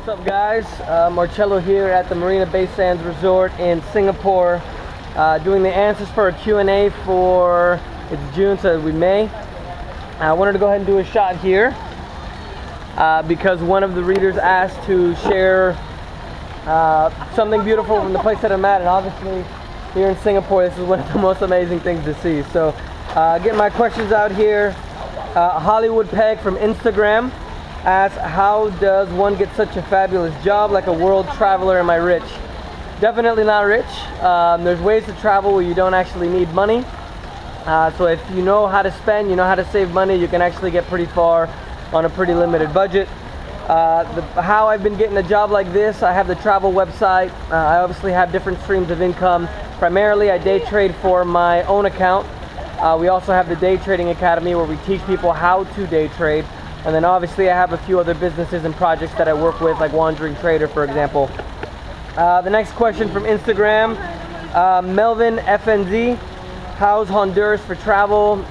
What's up, guys? Marcello here at the Marina Bay Sands Resort in Singapore, doing the answers for a Q&A for, it's June, so we May. I wanted to go ahead and do a shot here because one of the readers asked to share something beautiful from the place that I'm at, and obviously here in Singapore this is one of the most amazing things to see. So get my questions out here. Hollywood Peg from Instagram asks, how does one get such a fabulous job like a world traveler? Am I rich? Definitely not rich. There's ways to travel where you don't actually need money. So if you know how to spend, you know how to save money, you can actually get pretty far on a pretty limited budget. How I've been getting a job like this, I have the travel website. I obviously have different streams of income. Primarily I day trade for my own account. We also have the Day Trading Academy where we teach people how to day trade. And then obviously I have a few other businesses and projects that I work with, like Wandering Trader, for example. The next question from Instagram, Melvin FNZ. How's Honduras for travel?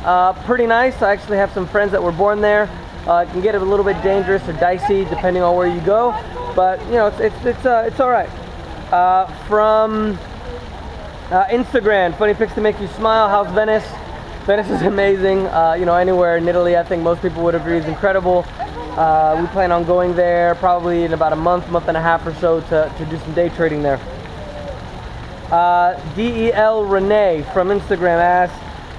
Pretty nice. I actually have some friends that were born there. It can get a little bit dangerous or dicey depending on where you go, but you know, it's all right. From Instagram, funny pics to make you smile. How's Venice? Venice is amazing. You know, anywhere in Italy, I think most people would agree, is incredible. We plan on going there probably in about a month and a half or so to do some day trading there. DEL Renee from Instagram asks,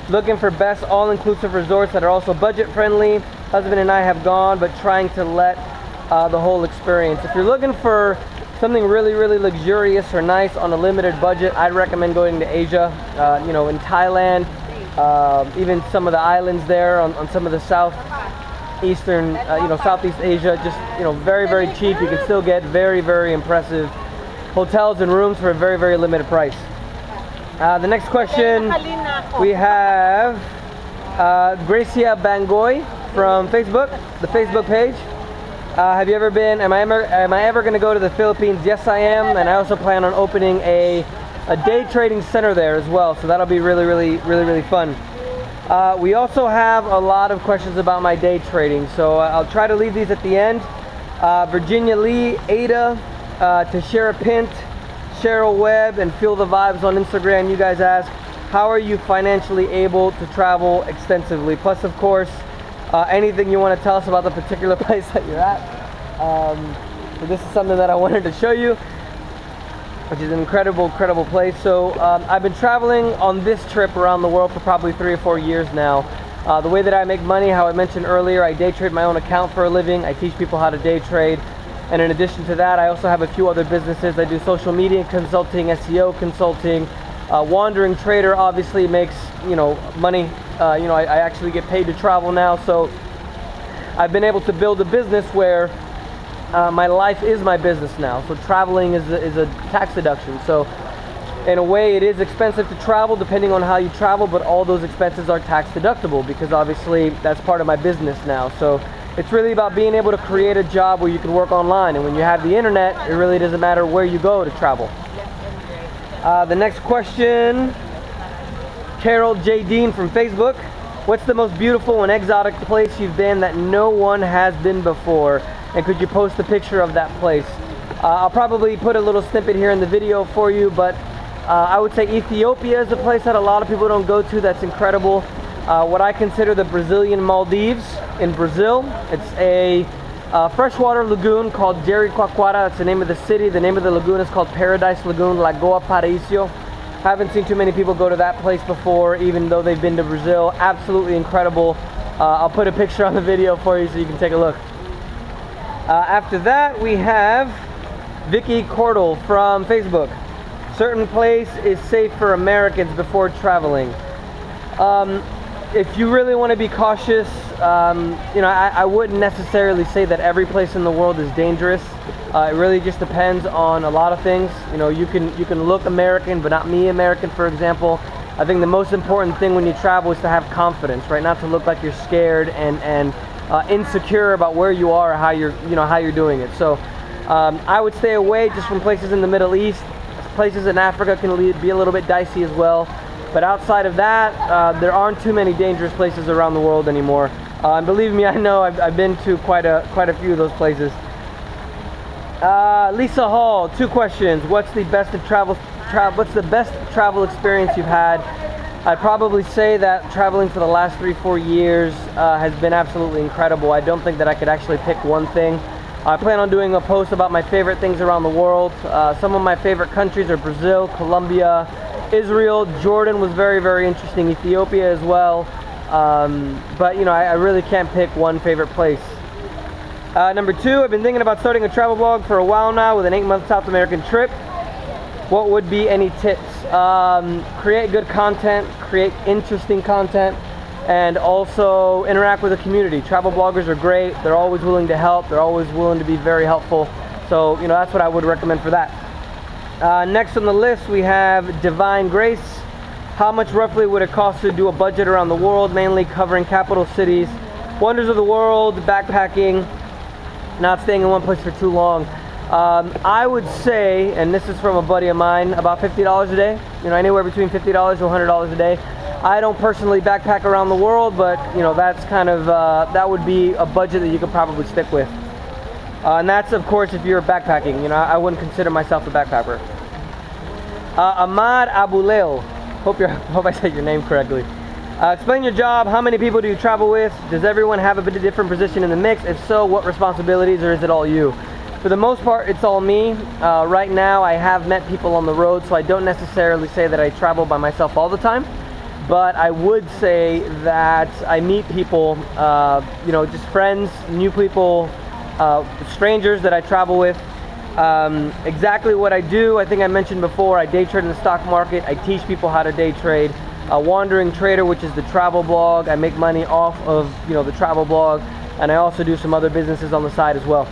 looking for best all-inclusive resorts that are also budget friendly. Husband and I have gone, but trying to let the whole experience. If you're looking for something really luxurious or nice on a limited budget, I'd recommend going to Asia. You know, in Thailand, even some of the islands there on some of the southeastern, you know, Southeast Asia, just, you know, very cheap. You can still get very impressive hotels and rooms for a very limited price. The next question we have Gracia Bangoy from Facebook, the Facebook page. Have you ever been? Am I ever going to go to the Philippines? Yes, I am, and I also plan on opening a day trading center there as well. So that'll be really fun. We also have a lot of questions about my day trading, so I'll try to leave these at the end. Virginia Lee, Ada, Tashara Pint, Cheryl Webb, and Feel the Vibes on Instagram. You guys ask, how are you financially able to travel extensively? Plus, of course, anything you want to tell us about the particular place that you're at. So this is something that I wanted to show you, which is an incredible place. So I've been traveling on this trip around the world for probably 3 or 4 years now. The way that I make money, how I mentioned earlier, I day trade my own account for a living. I teach people how to day trade. And in addition to that, I also have a few other businesses. I do social media consulting, SEO consulting. Wandering Trader obviously makes, you know, money. You know, I actually get paid to travel now. So I've been able to build a business where my life is my business now. So traveling is a tax deduction. So in a way, it is expensive to travel depending on how you travel, but all those expenses are tax deductible because obviously that's part of my business now. So it's really about being able to create a job where you can work online, and when you have the internet, it really doesn't matter where you go to travel. The next question, Carol J. Dean from Facebook. What's the most beautiful and exotic place you've been that no one has been before? And could you post a picture of that place? I'll probably put a little snippet here in the video for you, but I would say Ethiopia is a place that a lot of people don't go to that's incredible. What I consider the Brazilian Maldives in Brazil. It's a freshwater lagoon called Jericoacoara. That's the name of the city. The name of the lagoon is called Paradise Lagoon, Lagoa Paraíso. Haven't seen too many people go to that place before, even though they've been to Brazil. Absolutely incredible. I'll put a picture on the video for you so you can take a look. After that, we have Vicky Cordell from Facebook. Certain place is safe for Americans before traveling. If you really want to be cautious, you know, I wouldn't necessarily say that every place in the world is dangerous. It really just depends on a lot of things. You know, you can look American, but not me American, for example. I think the most important thing when you travel is to have confidence, right? Not to look like you're scared and insecure about where you are or how you're doing it. So I would stay away just from places in the Middle East. Places in Africa can be a little bit dicey as well. But outside of that, there aren't too many dangerous places around the world anymore. And believe me, I know I've been to quite a few of those places. Lisa Hall, 2 questions. What's the best travel experience you've had? I'd probably say that traveling for the last 3-4 years has been absolutely incredible. I don't think that I could actually pick one thing. I plan on doing a post about my favorite things around the world. Some of my favorite countries are Brazil, Colombia, Israel. Jordan was very, very interesting. Ethiopia as well. But you know, I really can't pick one favorite place. Number 2, I've been thinking about starting a travel blog for a while now with an 8-month South American trip. What would be any tips? Create good content, create interesting content, and also interact with the community. Travel bloggers are great. They're always willing to help. They're always willing to be very helpful. So, you know, that's what I would recommend for that. Next on the list, we have Divine Grace. How much roughly would it cost to do a budget around the world, mainly covering capital cities, wonders of the world, backpacking, not staying in one place for too long? I would say, and this is from a buddy of mine, about $50 a day. You know, anywhere between $50 to $100 a day. I don't personally backpack around the world, but you know, that's kind of that would be a budget that you could probably stick with. And that's, of course, if you're backpacking. You know, I wouldn't consider myself a backpacker. Ahmad Abulel, hope I said your name correctly. Explain your job. How many people do you travel with? Does everyone have a bit of different position in the mix? If so, what responsibilities, or is it all you? For the most part, it's all me. Right now, I have met people on the road, so I don't necessarily say that I travel by myself all the time. But I would say that I meet people, you know, just friends, new people, strangers that I travel with. Exactly what I do, I think I mentioned before, I day trade in the stock market. I teach people how to day trade. Wandering Trader, which is the travel blog. I make money off of, you know, the travel blog, and I also do some other businesses on the side as well.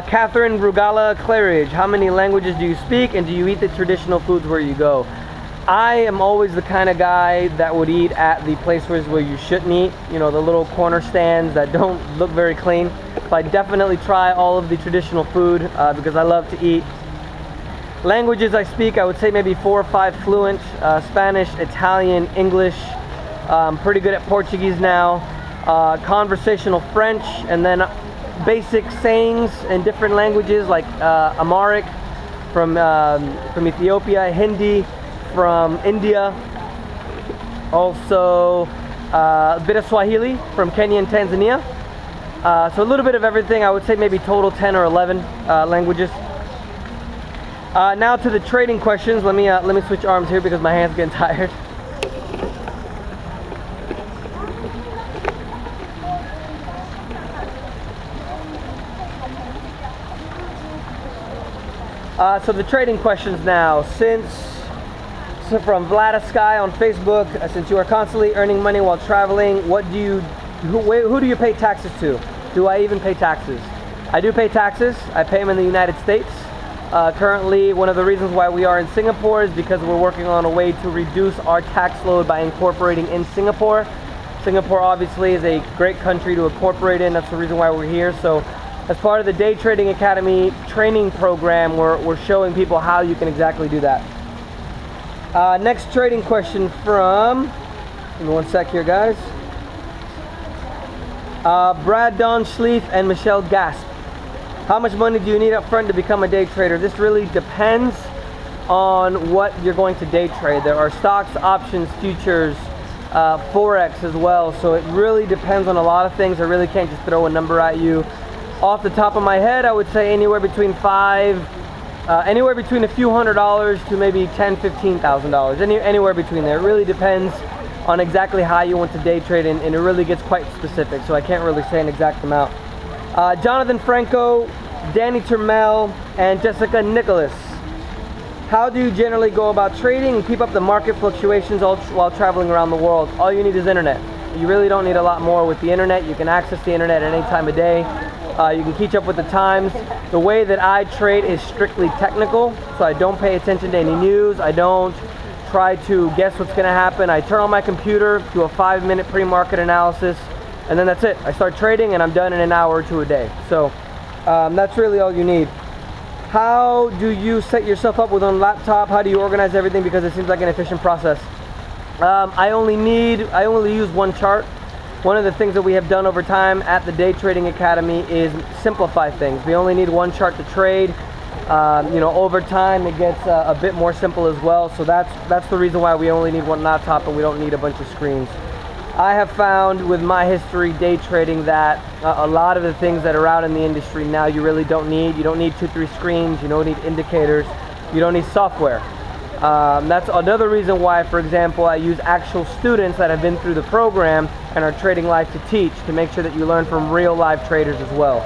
Catherine Brugala Claridge, how many languages do you speak, and do you eat the traditional foods where you go? I am always the kind of guy that would eat at the places where you shouldn't eat, you know, the little corner stands that don't look very clean. So I definitely try all of the traditional food because I love to eat. Languages I speak, I would say maybe 4 or 5 fluent. Spanish, Italian, English. I'm pretty good at Portuguese now. Conversational French, and then basic sayings in different languages like Amharic from Ethiopia, Hindi from India, also a bit of Swahili from Kenya and Tanzania. So a little bit of everything. I would say maybe total 10 or 11 languages. Now to the trading questions. Let me switch arms here because my hand's getting tired. So the trading questions now. From Vladisky on Facebook, since you are constantly earning money while traveling, who do you pay taxes to? Do I even pay taxes? I do pay taxes. I pay them in the United States. Currently, one of the reasons why we are in Singapore is because we're working on a way to reduce our tax load by incorporating in Singapore. Singapore obviously is a great country to incorporate in. That's the reason why we're here. So as part of the Day Trading Academy training program, we're showing people how you can exactly do that. Next trading question from, give me one sec here, guys. Brad Don Schleif and Michelle Gasp. How much money do you need up front to become a day trader? This really depends on what you're going to day trade. There are stocks, options, futures, Forex as well. So it really depends on a lot of things. I really can't just throw a number at you. Off the top of my head, I would say anywhere between a few $100s to maybe $10,000, $15,000. Anywhere between there. It really depends on exactly how you want to day trade, and it really gets quite specific. So I can't really say an exact amount. Jonathan Franco, Danny Termel, and Jessica Nicholas. How do you generally go about trading and keep up the market fluctuations while traveling around the world? All you need is internet. You really don't need a lot more with the internet. You can access the internet at any time of day. You can keep up with the times. The way that I trade is strictly technical, so I don't pay attention to any news. I don't try to guess what's going to happen. I turn on my computer, do a 5-minute pre-market analysis, and then that's it. I start trading and I'm done in an hour or two a day. So that's really all you need. How do you set yourself up with on laptop? How do you organize everything? Because it seems like an efficient process. I only use one chart. one of the things that we have done over time at the Day Trading Academy is simplify things. We only need one chart to trade. You know, over time it gets a bit more simple as well. So that's the reason why we only need one laptop and we don't need a bunch of screens. I have found with my history day trading that a lot of the things that are out in the industry now you really don't need. You don't need 2-3 screens, you don't need indicators, you don't need software. That's another reason why, for example, I use actual students that have been through the program and are trading live to teach, to make sure that you learn from real live traders as well.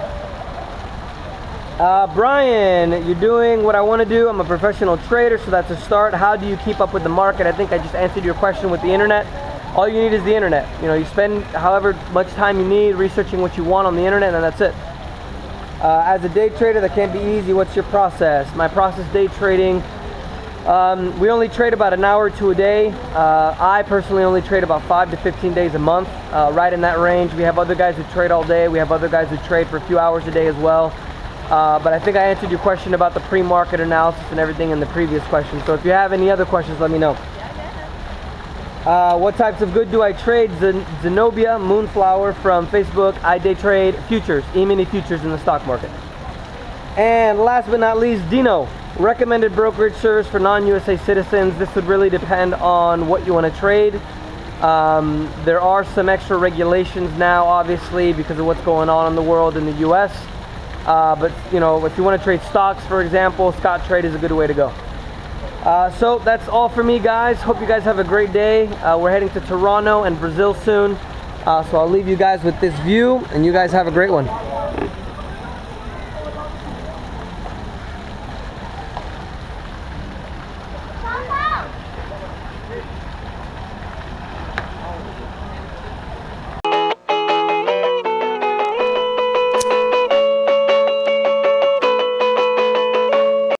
Brian, you're doing what I want to do. I'm a professional trader, so that's a start. How do you keep up with the market? I think I just answered your question with the internet. All you need is the internet. You know, you spend however much time you need researching what you want on the internet, and that's it. As a day trader, that can't be easy. What's your process? My process day trading, we only trade about an hour to a day. I personally only trade about 5 to 15 days a month, right in that range. We have other guys who trade all day. We have other guys who trade for a few hours a day as well. But I think I answered your question about the pre-market analysis and everything in the previous question. So if you have any other questions, let me know. What types of good do I trade? Zenobia Moonflower from Facebook. I day trade futures, E-mini futures in the stock market. And last but not least, Dino. Recommended brokerage service for non-USA citizens. This would really depend on what you want to trade. There are some extra regulations now, obviously, because of what's going on in the world in the US. But you know, if you want to trade stocks, for example, Scottrade is a good way to go. So that's all for me, guys. Hope you guys have a great day. We're heading to Toronto and Brazil soon. So I'll leave you guys with this view, and you guys have a great one.